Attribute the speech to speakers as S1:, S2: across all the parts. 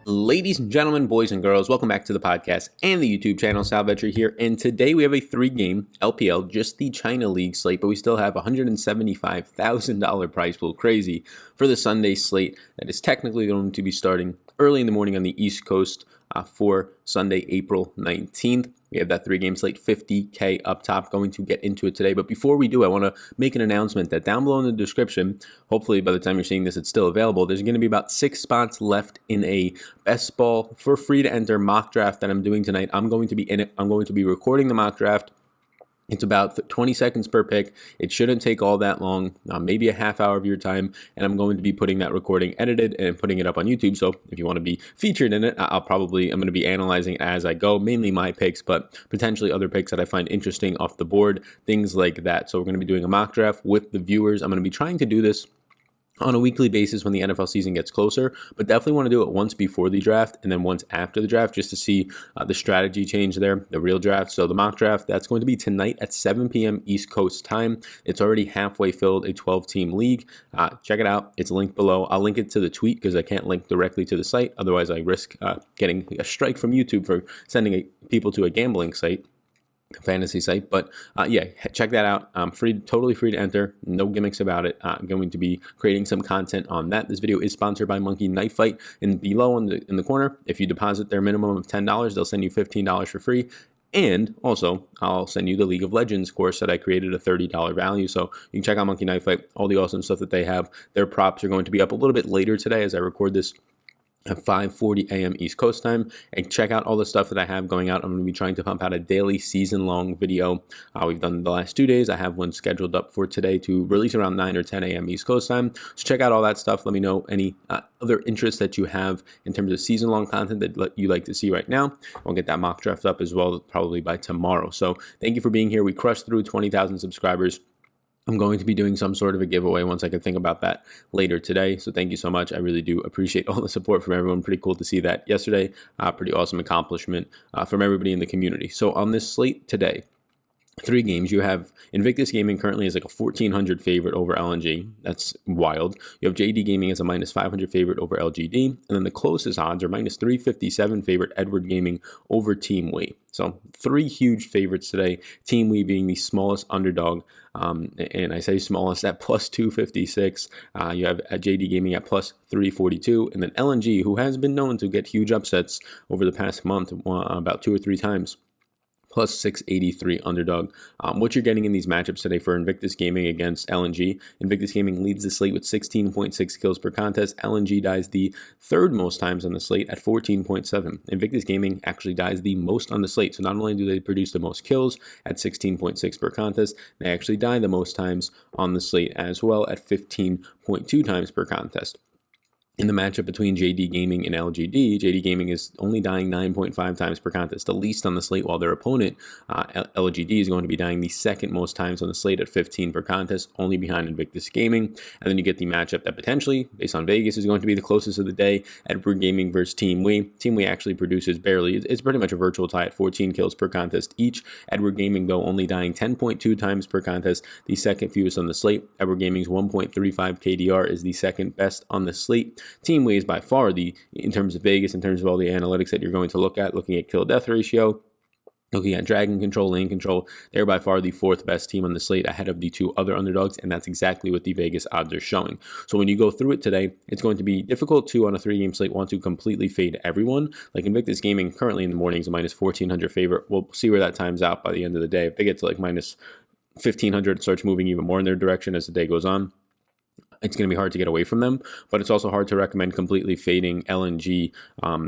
S1: Ladies and gentlemen, boys and girls, welcome back to the podcast and the YouTube channel. Sal Vetri here, and today we have a 3-game LPL, just the China League slate, but we still have $175,000 prize pool, crazy, for the Sunday slate that is technically going to be starting early in the morning on the East Coast for Sunday, April 19th. We have that 3-game slate, $50K up top, going to get into it today. But before we do, I want to make an announcement that down below in the description, hopefully by the time you're seeing this, it's still available. There's going to be about 6 spots left in a best ball for free to enter mock draft that I'm doing tonight. I'm going to be in it. I'm going to be recording the mock draft. It's about 20 seconds per pick. It shouldn't take all that long, maybe a half hour of your time, and I'm going to be putting that recording edited and putting it up on YouTube. So if you want to be featured in it, I'm going to be analyzing as I go, mainly my picks, but potentially other picks that I find interesting off the board, things like that. So we're going to be doing a mock draft with the viewers. I'm going to be trying to do this on a weekly basis when the NFL season gets closer, but definitely want to do it once before the draft and then once after the draft just to see the strategy change there, the real draft. So the mock draft, that's going to be tonight at 7 p.m. East Coast time. It's already halfway filled, a 12-team league. Check it out. It's linked below. I'll link it to the tweet because I can't link directly to the site. Otherwise, I risk getting a strike from YouTube for sending people to a gambling site. Fantasy site, but yeah, check that out. Totally free to enter, no gimmicks about it. I'm going to be creating some content on that. This video is sponsored by Monkey Knife Fight, and below in the corner, if you deposit their minimum of $10, they'll send you $15 for free. And also, I'll send you the League of Legends course that I created, a $30 value. So you can check out Monkey Knife Fight, all the awesome stuff that they have. Their props are going to be up a little bit later today as I record this at 5:40 a.m. East Coast time, and check out all the stuff that I have going out. I'm going to be trying to pump out a daily season-long video. We've done the last 2 days. I have one scheduled up for today to release around 9 or 10 a.m. East Coast time. So check out all that stuff. Let me know any other interests that you have in terms of season-long content that you like to see right now. I'll get that mock draft up as well, probably by tomorrow. So thank you for being here. We crushed through 20,000 subscribers. I'm going to be doing some sort of a giveaway once I can think about that later today. So thank you so much. I really do appreciate all the support from everyone. Pretty cool to see that yesterday. Pretty awesome accomplishment from everybody in the community. So on this slate today, 3 games. You have Invictus Gaming currently is like a 1,400 favorite over LNG. That's wild. You have JD Gaming as a minus 500 favorite over LGD. And then the closest odds are minus 357 favorite Edward Gaming over Team Wii. So 3 huge favorites today. Team Wii being the smallest underdog. And I say smallest at plus 256. You have at JD Gaming at plus 342. And then LNG, who has been known to get huge upsets over the past month, about 2 or 3 times, plus 683 underdog. What you're getting in these matchups today for Invictus Gaming against LNG. Invictus Gaming leads the slate with 16.6 kills per contest. LNG dies the 3rd most times on the slate at 14.7. Invictus Gaming actually dies the most on the slate. So not only do they produce the most kills at 16.6 per contest, they actually die the most times on the slate as well at 15.2 times per contest. In the matchup between JD Gaming and LGD, JD Gaming is only dying 9.5 times per contest, the least on the slate, while their opponent, LGD, is going to be dying the 2nd most times on the slate at 15 per contest, only behind Invictus Gaming. And then you get the matchup that potentially, based on Vegas, is going to be the closest of the day, Edward Gaming versus Team Wii. Team Wii actually produces barely. It's pretty much a virtual tie at 14 kills per contest each. Edward Gaming, though, only dying 10.2 times per contest, the 2nd fewest on the slate. Edward Gaming's 1.35 KDR is the 2nd best on the slate. Team Wii is by far in terms of Vegas, in terms of all the analytics that you're going to look at, looking at kill-death ratio, looking at dragon control, lane control, they're by far the 4th best team on the slate ahead of the 2 other underdogs, and that's exactly what the Vegas odds are showing. So when you go through it today, it's going to be difficult to, on a 3-game slate, want to completely fade everyone. Like Invictus Gaming currently in the morning is a minus 1,400 favorite. We'll see where that times out by the end of the day. If they get to like minus 1,500, it starts moving even more in their direction as the day goes on. It's going to be hard to get away from them, but it's also hard to recommend completely fading LNG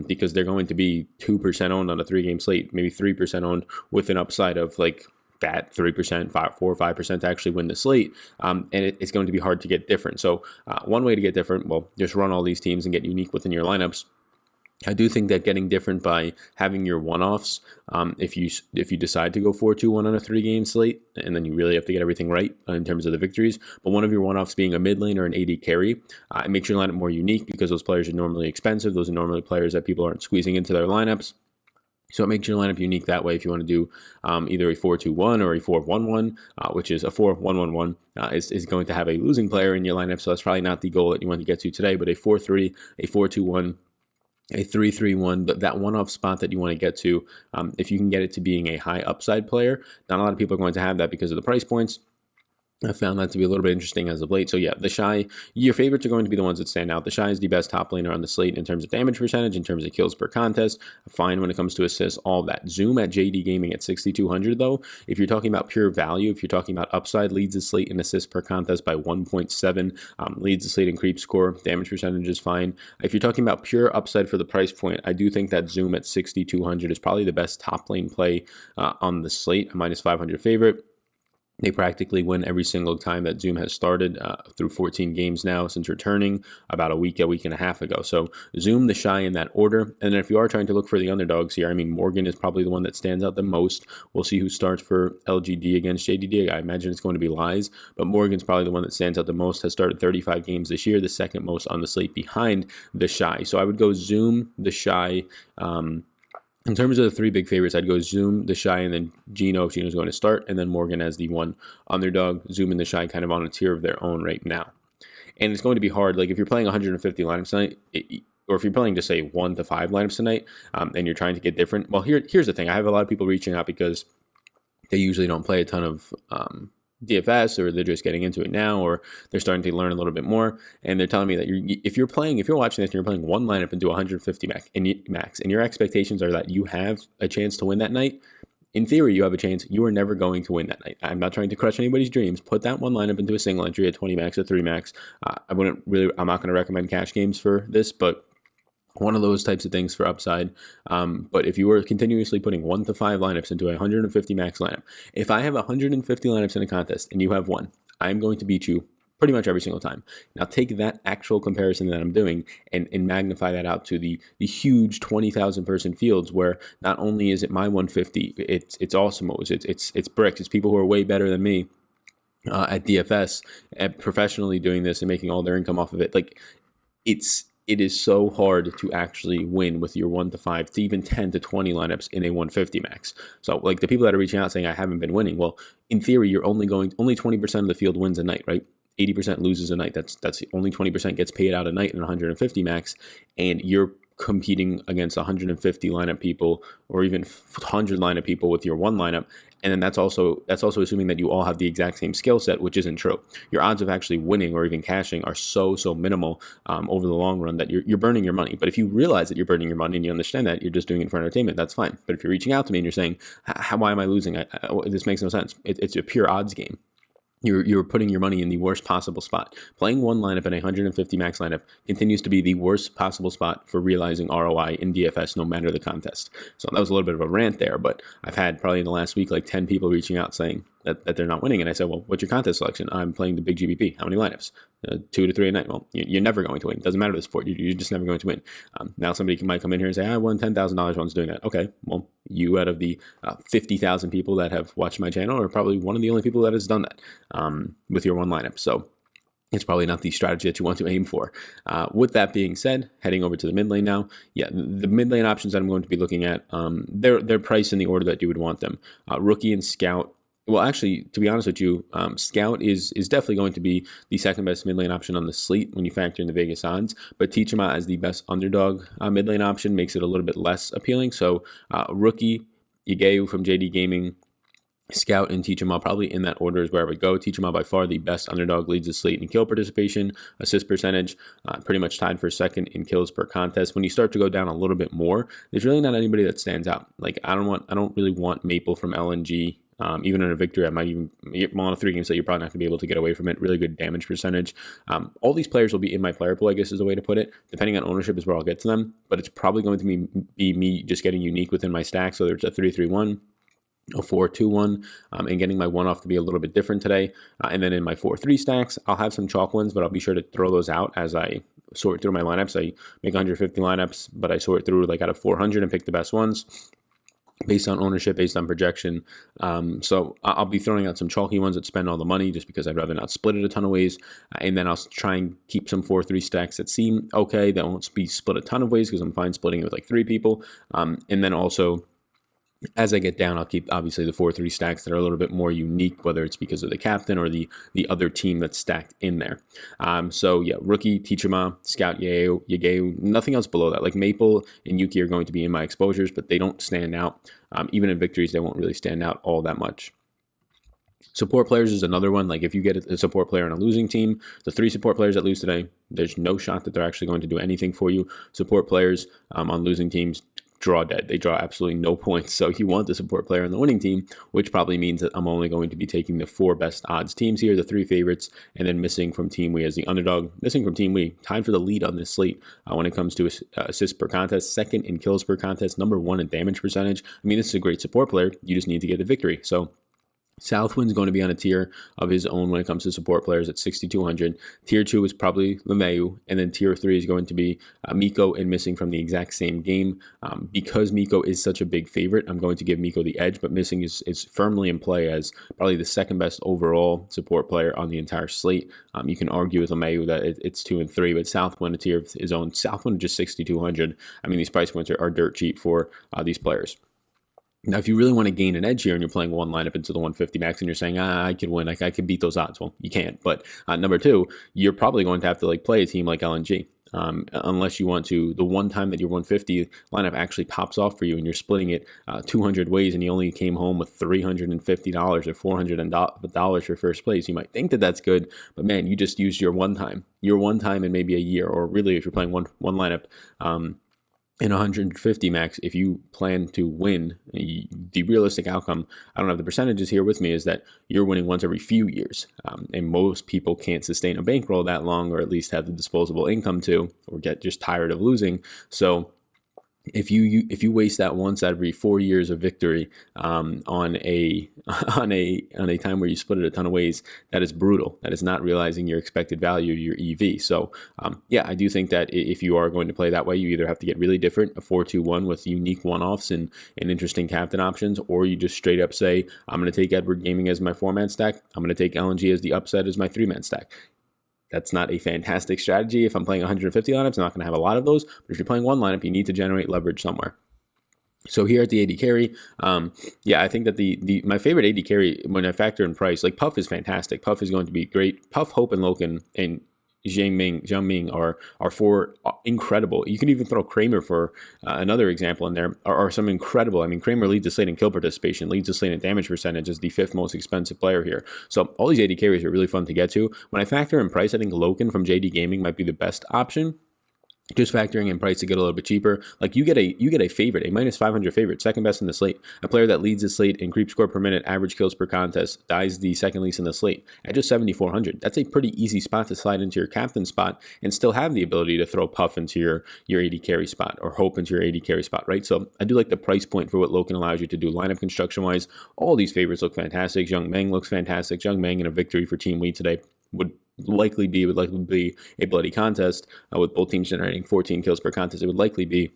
S1: because they're going to be 2% owned on a 3-game slate, maybe 3% owned with an upside of like that 3%, 4 or 5% to actually win the slate. And it's going to be hard to get different. So one way to get different, well, just run all these teams and get unique within your lineups. I do think that getting different by having your one-offs, if you decide to go 4-2-1 on a 3-game slate, and then you really have to get everything right in terms of the victories, but one of your one-offs being a mid lane or an AD carry, it makes your lineup more unique because those players are normally expensive. Those are normally players that people aren't squeezing into their lineups. So it makes your lineup unique that way if you want to do either a 4-2-1 or a 4-1-1, which is a 4-1-1-1 is going to have a losing player in your lineup, so that's probably not the goal that you want to get to today, but a 4-3, a 4-2-1, a 3-3-1, but that one-off spot that you want to get to, if you can get it to being a high upside player, not a lot of people are going to have that because of the price points. I found that to be a little bit interesting as of late. So yeah, the Shy, your favorites are going to be the ones that stand out. The Shy is the best top laner on the slate in terms of damage percentage, in terms of kills per contest. Fine when it comes to assists, all that. Zoom at JD Gaming at 6,200 though. If you're talking about pure value, if you're talking about upside, leads the slate in assists per contest by 1.7, leads the slate in creep score, damage percentage is fine. If you're talking about pure upside for the price point, I do think that Zoom at 6,200 is probably the best top lane play on the slate, a minus 500 favorite. They practically win every single time that Zoom has started through 14 games now since returning about a week and a half ago. So Zoom, the Shy in that order. And then if you are trying to look for the underdogs here, I mean, Morgan is probably the one that stands out the most. We'll see who starts for LGD against JDD. I imagine it's going to be Lies, but Morgan's probably the one that stands out the most, has started 35 games this year, the second most on the slate behind the Shy. So I would go Zoom, the Shy, in terms of the three big favorites, I'd go Zoom, the Shy, and then Gino if Gino's going to start, and then Morgan as the one underdog. Zoom and the Shy kind of on a tier of their own right now. And it's going to be hard. Like if you're playing 150 lineups tonight, or if you're playing just say 1 to 5 lineups tonight, and you're trying to get different. Well, here's the thing. I have a lot of people reaching out because they usually don't play a ton of DFS, or they're just getting into it now, or they're starting to learn a little bit more, and they're telling me that if you're watching this and you're playing one lineup and do 150 max, and your expectations are that you have a chance to win that night, in theory you have a chance. You are never going to win that night. I'm not trying to crush anybody's dreams. Put that one lineup into a single entry at 20 max or 3 max. I'm not going to recommend cash games for this, but one of those types of things for upside. But if you were continuously putting 1 to 5 lineups into a 150 max lineup, if I have 150 lineups in a contest and you have 1, I'm going to beat you pretty much every single time. Now take that actual comparison that I'm doing and magnify that out to the huge 20,000 person fields where not only is it my 150, it's Awesomos, it's Bricks, it's people who are way better than me at DFS, and professionally doing this and making all their income off of it. Like it is so hard to actually win with your 1 to 5 to even 10 to 20 lineups in a 150 max. So like the people that are reaching out saying I haven't been winning, well, in theory, you're only 20% of the field wins a night, right? 80% loses a night. That's only 20% gets paid out a night in 150 max, and you're competing against 150 lineup people or even 100 lineup people with your one lineup. And then that's also assuming that you all have the exact same skill set, which isn't true. Your odds of actually winning or even cashing are so minimal over the long run that you're burning your money. But if you realize that you're burning your money and you understand that you're just doing it for entertainment, that's fine. But if you're reaching out to me and you're saying, why am I losing? This makes no sense. It's a pure odds game. You're putting your money in the worst possible spot. Playing one lineup in a 150 max lineup continues to be the worst possible spot for realizing ROI in DFS, no matter the contest. So that was a little bit of a rant there, but I've had probably in the last week like 10 people reaching out saying that they're not winning. And I said, well, what's your contest selection? I'm playing the big GBP. How many lineups? 2 to 3 a night. Well, you're never going to win. It doesn't matter the sport. You're just never going to win. Now somebody might come in here and say, I won $10,000 once doing that. Okay, well, you out of the 50,000 people that have watched my channel are probably one of the only people that has done that with your one lineup. So it's probably not the strategy that you want to aim for. With that being said, heading over to the mid lane now. Yeah, the mid lane options that I'm going to be looking at, they're priced in the order that you would want them. Rookie and Scout. Well, actually, to be honest with you, Scout is definitely going to be the second best mid lane option on the slate when you factor in the Vegas odds. But Teach 'em Out as the best underdog mid lane option makes it a little bit less appealing. So Rookie, Yageu from JD Gaming, Scout, and Teach 'em Out probably in that order is where I would go. Teach 'em Out by far the best underdog, leads the slate in kill participation, assist percentage, pretty much tied for second in kills per contest. When you start to go down a little bit more, there's really not anybody that stands out. Like I don't really want Maple from LNG. Even in a victory, I might even on a 3 game set, you're probably not going to be able to get away from it. Really good damage percentage. All these players will be in my player pool, I guess is the way to put it. Depending on ownership is where I'll get to them, but it's probably going to be me just getting unique within my stack. So there's a 3-3-1. A 4-2-1, and getting my one off to be a little bit different today. And then in my 4-3 stacks, I'll have some chalk ones, but I'll be sure to throw those out as I sort through my lineups. I make 150 lineups, but I sort through like out of 400 and pick the best ones based on ownership, based on projection. So I'll be throwing out some chalky ones that spend all the money just because I'd rather not split it a ton of ways. And then I'll try and keep some 4-3 stacks that seem okay, that won't be split a ton of ways because I'm fine splitting it with like 3 people. And then also As I get down, I'll keep obviously the 4-3 stacks that are a little bit more unique, whether it's because of the captain or the other team that's stacked in there. So yeah, rookie, Teachama, Scout, Yageu, nothing else below that. Like Maple and Yuki are going to be in my exposures, but they don't stand out. Even in victories, they won't really stand out all that much. Support players is another one. Like if you get a support player on a losing team, the 3 support players that lose today, there's no shot that they're actually going to do anything for you. Support players on losing teams draw dead. They draw absolutely no points. So you want the support player on the winning team, which probably means that I'm only going to be taking the 4 best odds teams here, the 3 favorites, and then missing from Team We as the underdog. Missing from Team We, tied for the lead on this slate when it comes to assists per contest, second in kills per contest, number 1 in damage percentage. I mean, this is a great support player. You just need to get the victory. So Southwind's going to be on a tier of his own when it comes to support players at 6,200. Tier 2 is probably LeMayu, and then Tier 3 is going to be Miko and Missing from the exact same game. Because Miko is such a big favorite, I'm going to give Miko the edge, but Missing is firmly in play as probably the second best overall support player on the entire slate. You can argue with LeMayu that it's 2 and 3, but Southwind, a tier of his own. Southwind just 6,200. I mean, these price points are dirt cheap for these players. Now, if you really want to gain an edge here and you're playing one lineup into the 150 max and you're saying, I could win, I could beat those odds. Well, you can't. But number 2, you're probably going to have to play a team like LNG. Unless you want to, the one time that your 150 lineup actually pops off for you and you're splitting it 200 ways and you only came home with $350 or $400 for first place, you might think that that's good, but man, you just used your one time in maybe a year, or really if you're playing one lineup, in 150 max, if you plan to win, the realistic outcome, I don't have the percentages here with me, is that you're winning once every few years. And most people can't sustain a bankroll that long, or at least have the disposable income to, or get just tired of losing. So if you waste that once every 4 years of victory on a time where you split it a ton of ways, that is brutal. That is not realizing your expected value, your EV. So yeah, I do think that if you are going to play that way, you either have to get really different, a 4-2-1 with unique one-offs and interesting captain options, or you just straight up say, I'm going to take Edward Gaming as my 4-man stack. I'm going to take LNG as the upset as my 3-man stack. That's not a fantastic strategy. If I'm playing 150 lineups, I'm not going to have a lot of those. But if you're playing one lineup, you need to generate leverage somewhere. So here at the AD carry, yeah, I think that my favorite AD carry, when I factor in price, like Puff is fantastic. Puff is going to be great. Puff, Hope, and Loken and Zhang Ming are 4 incredible. You can even throw Kramer for another example in there, are some incredible. I mean, Kramer leads the slate in kill participation, leads the slate in damage percentage, is the 5th most expensive player here. So all these AD carries are really fun to get to. When I factor in price, I think Loken from JD Gaming might be the best option. Just factoring in price to get a little bit cheaper. Like you get a favorite, a minus 500 favorite, second best in the slate, a player that leads the slate in creep score per minute, average kills per contest, dies the second least in the slate at just 7,400. That's a pretty easy spot to slide into your captain spot and still have the ability to throw Puff into your AD carry spot, or Hope into your AD carry spot, right? So I do like the price point for what Loken allows you to do lineup construction wise. All these favorites look fantastic. Zhang Meng looks fantastic. Zhang Meng in a victory for Team Wheat today would likely be a bloody contest with both teams generating 14 kills per contest. It would likely be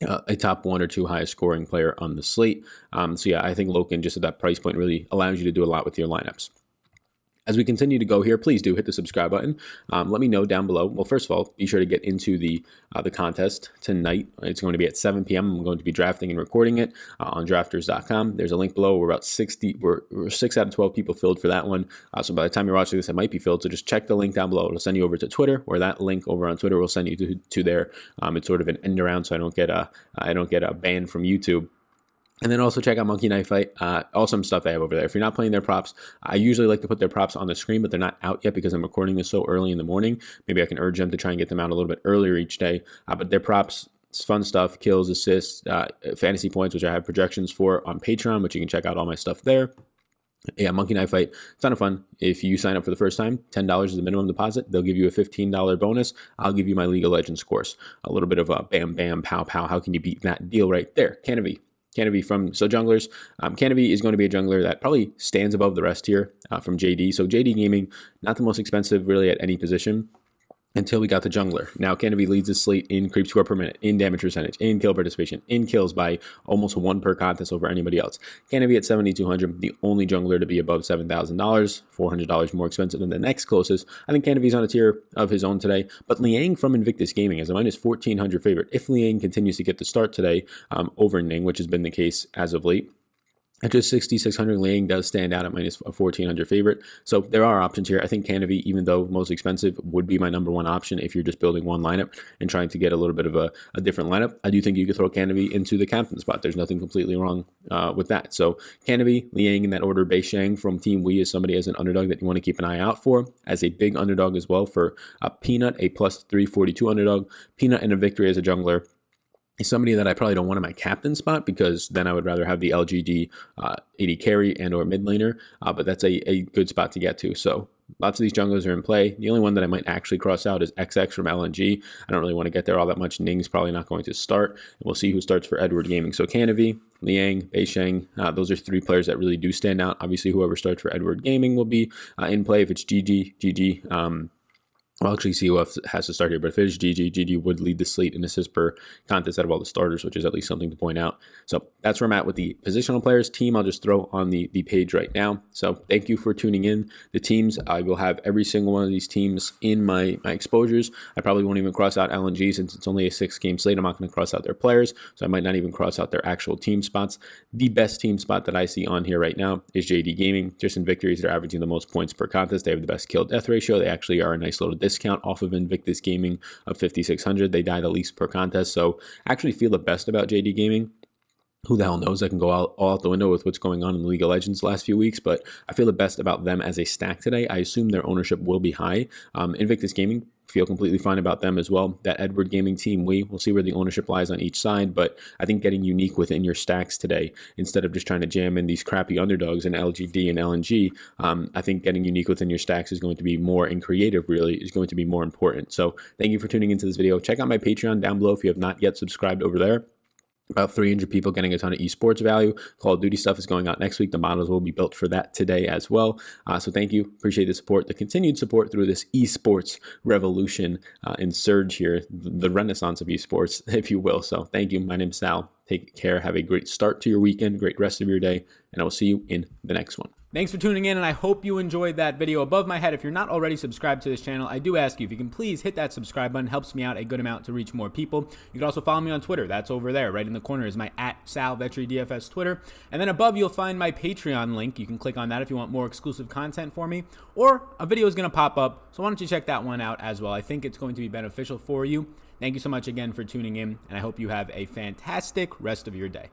S1: a top 1 or 2 highest scoring player on the slate. So yeah, I think Loken just at that price point really allows you to do a lot with your lineups. As we continue to go here, please do hit the subscribe button. Let me know down below. Well, first of all, be sure to get into the contest tonight. It's going to be at 7 p.m. I'm going to be drafting and recording it on drafters.com. There's a link below. We're about 6 out of 12 people filled for that one. So by the time you're watching this, it might be filled. So just check the link down below. It'll send you over to Twitter, or that link over on Twitter will send you to there. It's sort of an end around, so I don't get a ban from YouTube. And then also check out Monkey Knife Fight, awesome stuff they have over there. If you're not playing their props, I usually like to put their props on the screen, but they're not out yet because I'm recording this so early in the morning. Maybe I can urge them to try and get them out a little bit earlier each day. But their props, it's fun stuff, kills, assists, fantasy points, which I have projections for on Patreon, which you can check out all my stuff there. Yeah, Monkey Knife Fight, it's ton of fun. If you sign up for the first time, $10 is the minimum deposit. They'll give you a $15 bonus. I'll give you my League of Legends course. A little bit of a bam, bam, pow, pow. How can you beat that deal right there? Canopy from junglers. Canopy is going to be a jungler that probably stands above the rest here from JD. So JD Gaming, not the most expensive really at any position. until we got the jungler. Now, Canopy leads the slate in creep score per minute, in damage percentage, in kill participation, in kills by almost 1 per contest over anybody else. Canopy at 7,200, the only jungler to be above $7,000, $400 more expensive than the next closest. I think Canopy's on a tier of his own today, but Liang from Invictus Gaming is a minus 1,400 favorite. If Liang continues to get the start today over Ning, which has been the case as of late, at just 6,600, Liang does stand out at minus a 1,400 favorite. So there are options here. I think Canopy, even though most expensive, would be my number one option if you're just building one lineup and trying to get a little bit of a different lineup. I do think you could throw Canopy into the captain spot. There's nothing completely wrong with that. So Canopy, Liang in that order, Beisheng from Team Wii is somebody as an underdog that you want to keep an eye out for. As a big underdog as well for Peanut, a plus 342 underdog. Peanut and a victory as a jungler. He's somebody that I probably don't want in my captain spot because then I would rather have the LGD AD carry and or mid laner, but that's a good spot to get to. So lots of these junglers are in play. The only one that I might actually cross out is XX from LNG. I don't really want to get there all that much. Ning's probably not going to start. And we'll see who starts for Edward Gaming. So Canopy, Liang, Beisheng, those are 3 players that really do stand out. Obviously, whoever starts for Edward Gaming will be in play. If it's GG, I'll actually see who has to start here, but if it is GG would lead the slate in assists per contest out of all the starters, which is at least something to point out. So that's where I'm at with the positional players. Team, I'll just throw on the page right now. So thank you for tuning in. The teams, I will have every single one of these teams in my exposures. I probably won't even cross out LNG since it's only a 6-game slate. I'm not going to cross out their players, so I might not even cross out their actual team spots. The best team spot that I see on here right now is JD Gaming. Just in victories, they're averaging the most points per contest. They have the best kill death ratio. They actually are a nice little discount off of Invictus Gaming of 5,600. They die the least per contest, so I actually feel the best about JD Gaming. Who the hell knows? I can go all out the window with what's going on in the League of Legends the last few weeks, but I feel the best about them as a stack today. I assume their ownership will be high. Invictus Gaming, feel completely fine about them as well. That Edward Gaming team, we'll see where the ownership lies on each side, but I think getting unique within your stacks today, instead of just trying to jam in these crappy underdogs in LGD and LNG, I think getting unique within your stacks is going to be more, and creative really is going to be more important. So thank you for tuning into this video. Check out my Patreon down below if you have not yet subscribed over there. About 300 people getting a ton of esports value. Call of Duty stuff is going out next week. The models will be built for that today as well. So thank you. Appreciate the support, the continued support through this esports revolution and surge here, the renaissance of esports, if you will. So thank you. My name's Sal. Take care. Have a great start to your weekend, great rest of your day, and I will see you in the next one.
S2: Thanks for tuning in, and I hope you enjoyed that video. Above my head, if you're not already subscribed to this channel, I do ask you if you can please hit that subscribe button. It helps me out a good amount to reach more people. You can also follow me on Twitter. That's over there. Right in the corner is my @SalVetriDFS Twitter. And then above, you'll find my Patreon link. You can click on that if you want more exclusive content for me. Or a video is going to pop up, so why don't you check that one out as well. I think it's going to be beneficial for you. Thank you so much again for tuning in, and I hope you have a fantastic rest of your day.